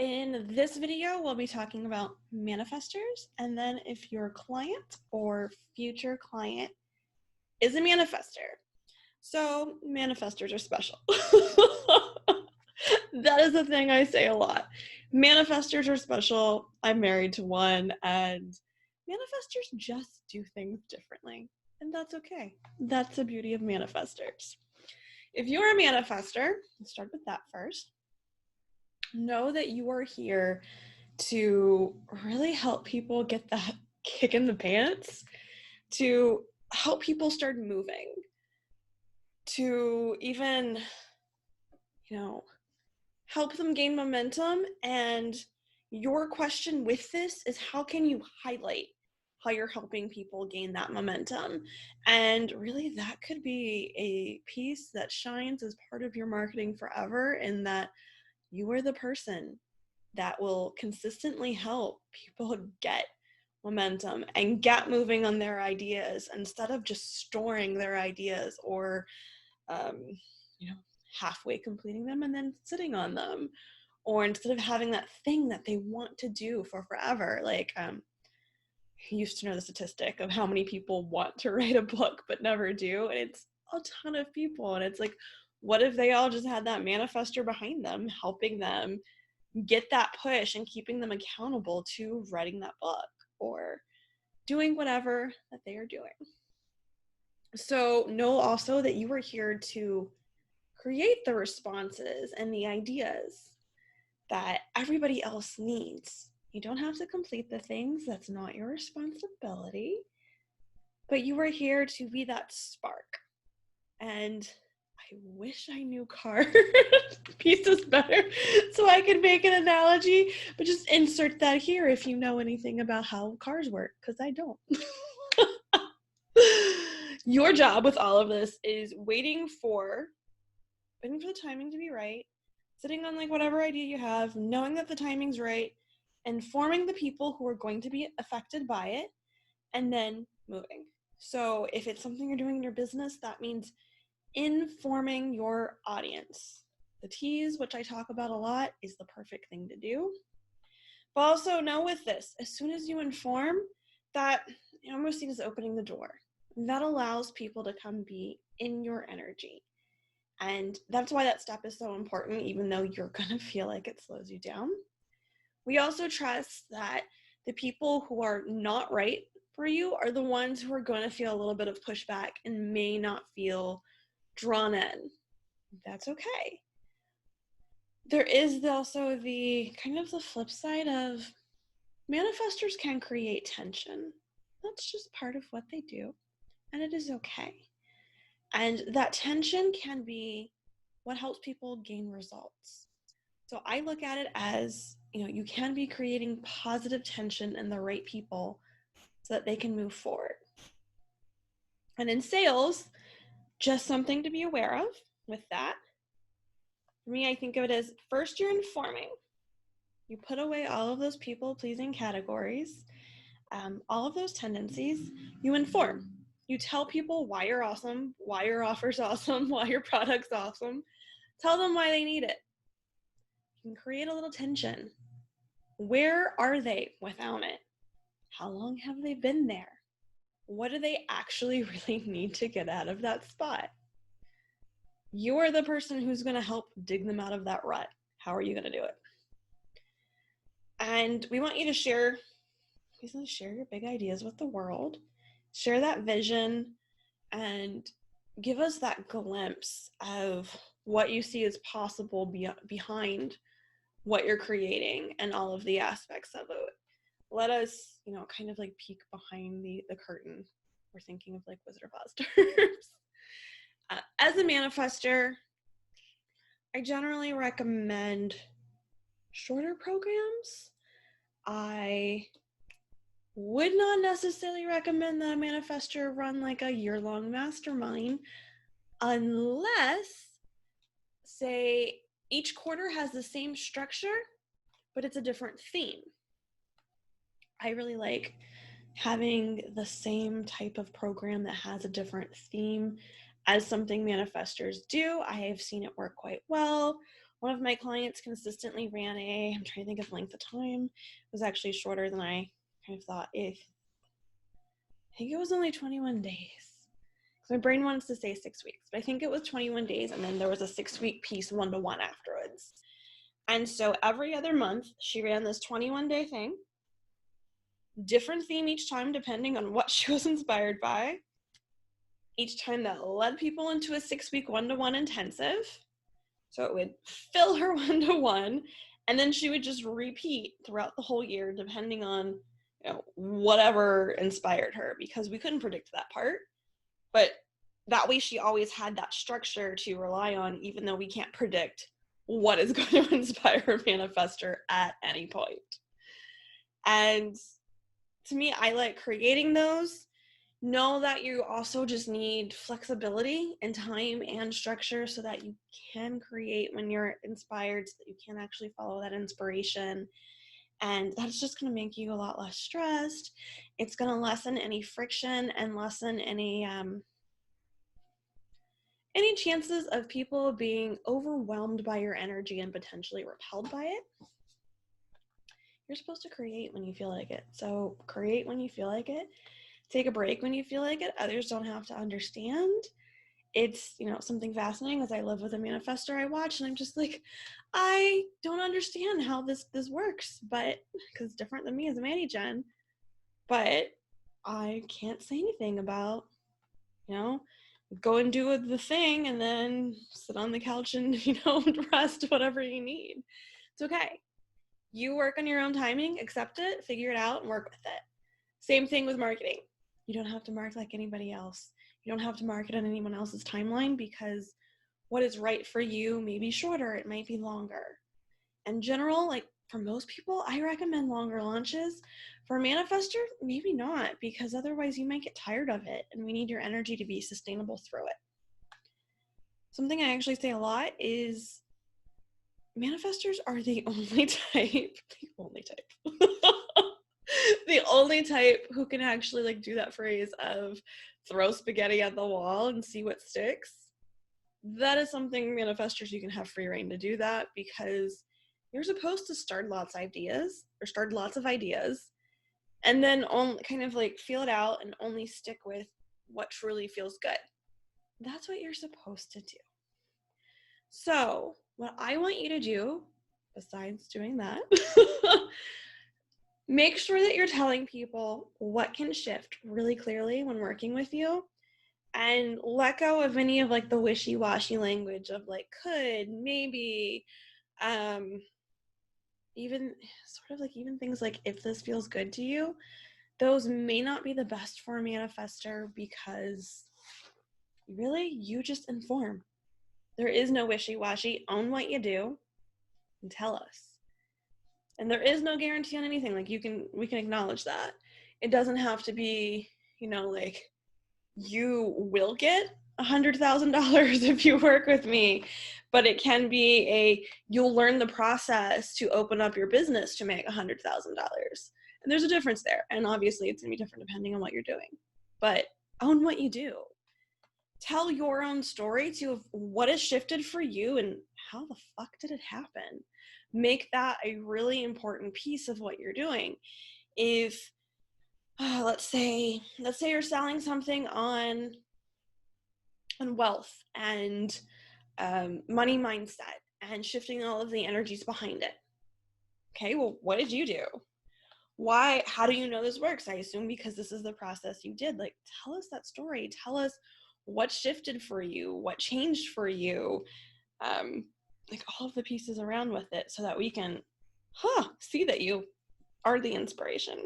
In this video, we'll be talking about manifestors, and then if your client or future client is a manifestor. So manifestors are special. That is the thing I say a lot. Manifestors are special. I'm married to one, and manifestors just do things differently, and that's okay. That's the beauty of manifestors. If you're a manifestor, let's start with that first. Know that you are here to really help people get that kick in the pants, to help people start moving, to even, help them gain momentum. And your question with this is, how can you highlight how you're helping people gain that momentum? And really, that could be a piece that shines as part of your marketing forever, in that you are the person that will consistently help people get momentum and get moving on their ideas, instead of just storing their ideas or, halfway completing them and then sitting on them, or instead of having that thing that they want to do for forever. Like, I used to know the statistic of how many people want to write a book but never do, and it's a ton of people. And it's like, what if they all just had that manifestor behind them, helping them get that push and keeping them accountable to writing that book or doing whatever that they are doing? So know also that you are here to create the responses and the ideas that everybody else needs. You don't have to complete the things. That's not your responsibility. But you are here to be that spark. And I wish I knew car pieces better so I could make an analogy, but just insert that here if you know anything about how cars work, because I don't. Your job with all of this is waiting for the timing to be right, sitting on whatever idea you have, knowing that the timing's right, informing the people who are going to be affected by it, and then moving. So if it's something you're doing in your business, that means informing your audience. The T's, which I talk about a lot, is the perfect thing to do. But also know with this, as soon as you inform, that you almost see it as opening the door. That allows people to come be in your energy. And that's why that step is so important, even though you're going to feel like it slows you down. We also trust that the people who are not right for you are the ones who are going to feel a little bit of pushback and may not feel drawn in. That's okay. There is also the kind of the flip side of manifestors can create tension. That's just part of what they do, and it is okay. And that tension can be what helps people gain results. So I look at it as, you can be creating positive tension in the right people so that they can move forward. And in sales, just something to be aware of with that. For me, I think of it as, first you're informing. You put away all of those people-pleasing categories, all of those tendencies. You inform. You tell people why you're awesome, why your offer's awesome, why your product's awesome. Tell them why they need it. You can create a little tension. Where are they without it? How long have they been there? What do they actually really need to get out of that spot? You are the person who's going to help dig them out of that rut. How are you going to do it? And we want you to share your big ideas with the world. Share that vision and give us that glimpse of what you see as possible behind what you're creating and all of the aspects of it. Let us, kind of peek behind the curtain. We're thinking of Wizard of Oz terms. As a manifestor, I generally recommend shorter programs. I would not necessarily recommend that a manifestor run a year-long mastermind, unless, say, each quarter has the same structure, but it's a different theme. I really like having the same type of program that has a different theme as something manifestors do. I have seen it work quite well. One of my clients consistently ran I'm trying to think of length of time. It was actually shorter than I kind of thought. I think it was only 21 days. My brain wants to say 6 weeks, but I think it was 21 days. And then there was a 6-week piece 1-to-1 afterwards. And so every other month she ran this 21-day thing, different theme each time, depending on what she was inspired by. Each time that led people into a 6-week 1-to-1 intensive. So it would fill her 1-to-1, and then she would just repeat throughout the whole year, depending on, whatever inspired her, because we couldn't predict that part. But that way she always had that structure to rely on, even though we can't predict what is going to inspire a manifestor at any point. And to me, I like creating those. Know that you also just need flexibility and time and structure so that you can create when you're inspired, so that you can actually follow that inspiration. And that's just going to make you a lot less stressed. It's going to lessen any friction and lessen any chances of people being overwhelmed by your energy and potentially repelled by it. You're supposed to create when you feel like it. So create when you feel like it. Take a break when you feel like it. Others don't have to understand. It's, something fascinating as I live with a manifestor I watch, and I'm just like, I don't understand how this works, but because it's different than me as a Manny Gen, but I can't say anything about, go and do the thing and then sit on the couch and, rest, whatever you need. It's okay. You work on your own timing, accept it, figure it out, and work with it. Same thing with marketing. You don't have to market like anybody else. You don't have to market on anyone else's timeline, because what is right for you may be shorter, it might be longer. In general, like for most people, I recommend longer launches. For a manifestor, maybe not, because otherwise you might get tired of it, and we need your energy to be sustainable through it. Something I actually say a lot is manifestors are the only type, the only type who can actually like do that phrase of throw spaghetti at the wall and see what sticks. That is something manifestors, you can have free reign to do that, because you're supposed to start lots of ideas and then only kind of like feel it out and only stick with what truly feels good. That's what you're supposed to do. So what I want you to do, besides doing that, make sure that you're telling people what can shift really clearly when working with you, and let go of any of like the wishy-washy language of like could, maybe, even sort of like even things like if this feels good to you. Those may not be the best for a manifestor, because really you just inform. There is no wishy-washy. Own what you do and tell us. And there is no guarantee on anything. Like we can acknowledge that. It doesn't have to be, like you will get $100,000 if you work with me, but it can be you'll learn the process to open up your business to make $100,000. And there's a difference there. And obviously it's gonna be different depending on what you're doing, but own what you do. Tell your own story to what has shifted for you and how the fuck did it happen. Make that a really important piece of what you're doing. If let's say you're selling something on wealth and money mindset and shifting all of the energies behind it. Okay, well, what did you do? Why? How do you know this works? I assume because this is the process you did. Like, tell us that story. Tell us what shifted for you, what changed for you, like all of the pieces around with it, so that we can see that you are the inspiration.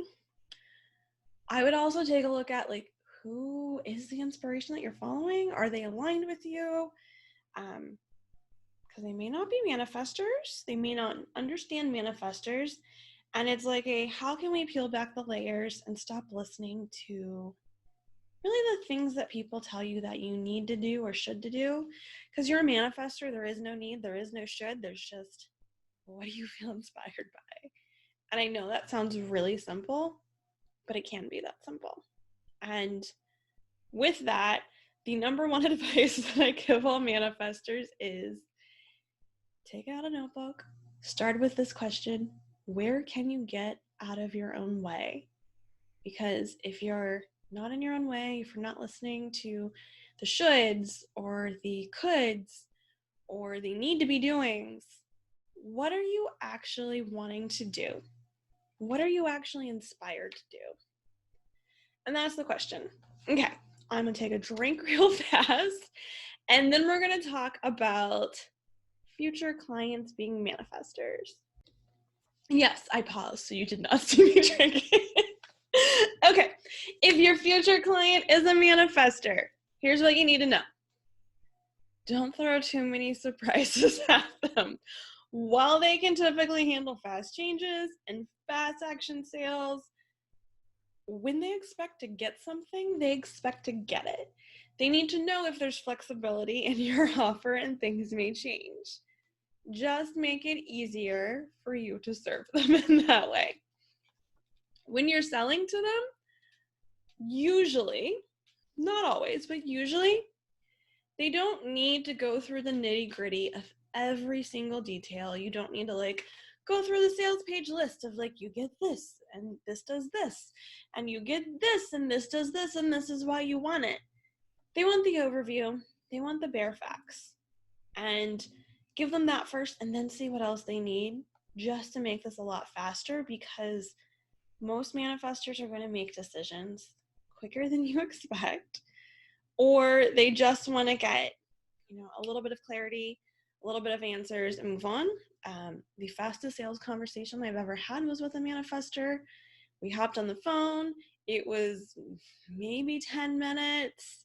I would also take a look at like, who is the inspiration that you're following? Are they aligned with you? Because they may not be manifestors. They may not understand manifestors. And it's like how can we peel back the layers and stop listening to really the things that people tell you that you need to do or should to do? Because you're a manifestor. There is no need. There is no should. There's just, what do you feel inspired by? And I know that sounds really simple, but it can be that simple. And with that, the number one advice that I give all manifestors is take out a notebook, start with this question: where can you get out of your own way? Because if you're not in your own way, if you're not listening to the shoulds or the coulds or the need to be doings, what are you actually wanting to do? What are you actually inspired to do? And that's the question. Okay, I'm gonna take a drink real fast, and then we're gonna talk about future clients being manifestors. Yes, I paused, so you did not see me drinking. Okay, if your future client is a manifestor, here's what you need to know. Don't throw too many surprises at them. While they can typically handle fast changes and fast action sales, when they expect to get something, they expect to get it. They need to know if there's flexibility in your offer and things may change. Just make it easier for you to serve them in that way. When you're selling to them, usually, not always, but usually, they don't need to go through the nitty-gritty of every single detail. You don't need to go through the sales page list of you get this and this does this and you get this and this does this and this is why you want it. They want the overview. They want the bare facts. And give them that first and then see what else they need, just to make this a lot faster, because most manifestors are going to make decisions quicker than you expect, or they just want to get a little bit of clarity, a little bit of answers, and move on. The fastest sales conversation I've ever had was with a manifestor. We hopped on the phone. It was maybe 10 minutes.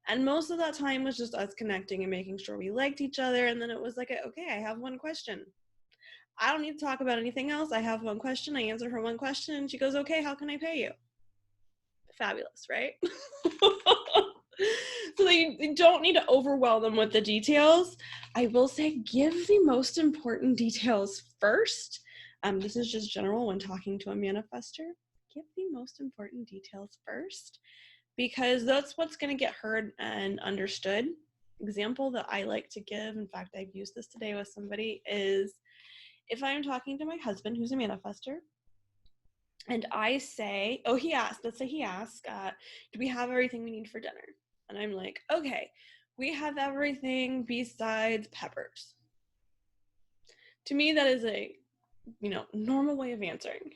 And most of that time was just us connecting and making sure we liked each other. And then it was okay, I have one question. I don't need to talk about anything else. I have one question. I answer her one question. And she goes, okay, how can I pay you? Fabulous, right? So you don't need to overwhelm them with the details. I will say, give the most important details first. This is just general when talking to a manifestor. Give the most important details first, because that's what's going to get heard and understood. Example that I like to give, in fact, I've used this today with somebody, is if I'm talking to my husband, who's a manifestor, and I say, let's say he asked, do we have everything we need for dinner? And I'm like, okay, we have everything besides peppers. To me, that is a, normal way of answering.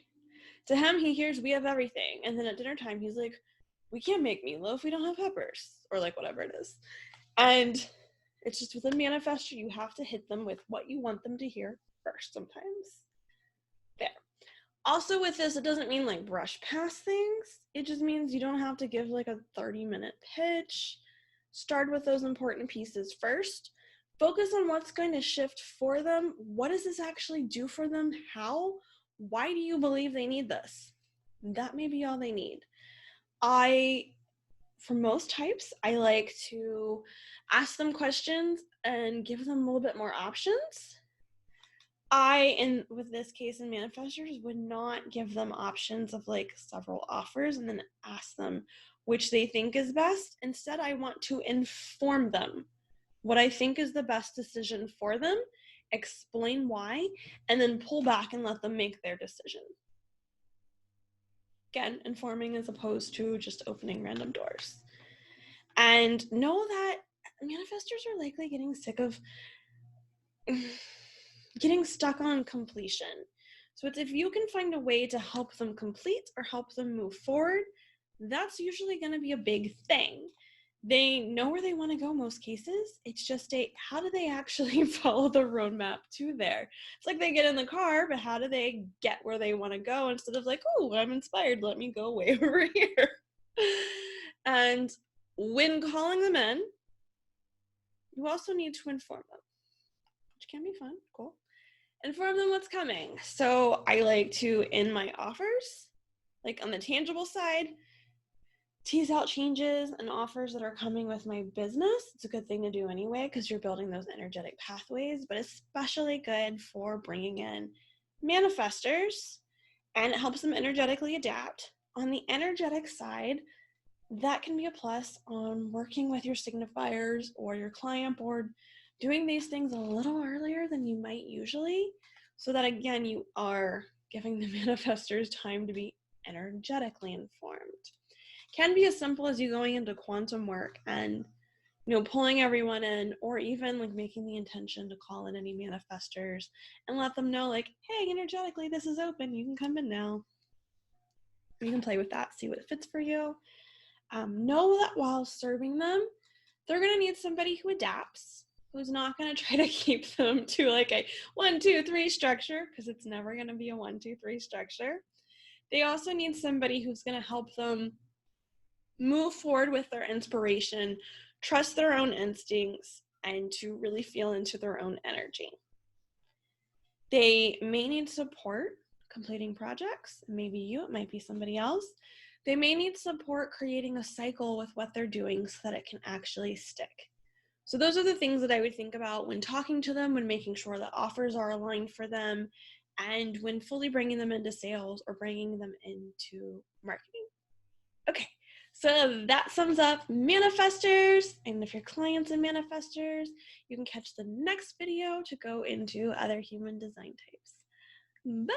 To him, he hears we have everything. And then at dinner time, he's like, we can't make meatloaf, we don't have peppers, or whatever it is. And it's just with a manifestor, you have to hit them with what you want them to hear first sometimes. There. Also with this, it doesn't mean brush past things. It just means you don't have to give a 30-minute pitch. Start with those important pieces first. Focus on what's going to shift for them. What does this actually do for them? How? Why do you believe they need this? That may be all they need. For most types, I like to ask them questions and give them a little bit more options. With this case in manifestors, would not give them options of several offers and then ask them which they think is best. Instead, I want to inform them what I think is the best decision for them, explain why, and then pull back and let them make their decision. Again, informing as opposed to just opening random doors. And know that manifestors are likely getting sick of getting stuck on completion. So it's if you can find a way to help them complete or help them move forward, that's usually going to be a big thing. They know where they want to go most cases. It's just how do they actually follow the roadmap to there? It's they get in the car, but how do they get where they want to go instead of oh, I'm inspired, let me go way over here. And when calling them in, you also need to inform them, which can be fun, cool. Inform them what's coming. So I like to, in my offers, on the tangible side, tease out changes and offers that are coming with my business. It's a good thing to do anyway, because you're building those energetic pathways, but especially good for bringing in manifestors, and it helps them energetically adapt. On the energetic side, that can be a plus on working with your signifiers or your client board doing these things a little earlier than you might usually, so that again, you are giving the manifestors time to be energetically informed. Can be as simple as you going into quantum work and pulling everyone in, or even like making the intention to call in any manifestors and let them know like, hey, energetically, this is open. You can come in now. You can play with that, see what fits for you. Know that while serving them, they're going to need somebody who adapts, who's not going to try to keep them to like a 1, 2, 3 structure, because it's never going to be a 1, 2, 3 structure. They also need somebody who's going to help them move forward with their inspiration, trust their own instincts, and to really feel into their own energy. They may need support completing projects. Maybe you, it might be somebody else. They may need support creating a cycle with what they're doing so that it can actually stick. So those are the things that I would think about when talking to them, when making sure that offers are aligned for them, and when fully bringing them into sales or bringing them into marketing. Okay, so that sums up manifestors. And if your clients are manifestors, you can catch the next video to go into other human design types. Bye!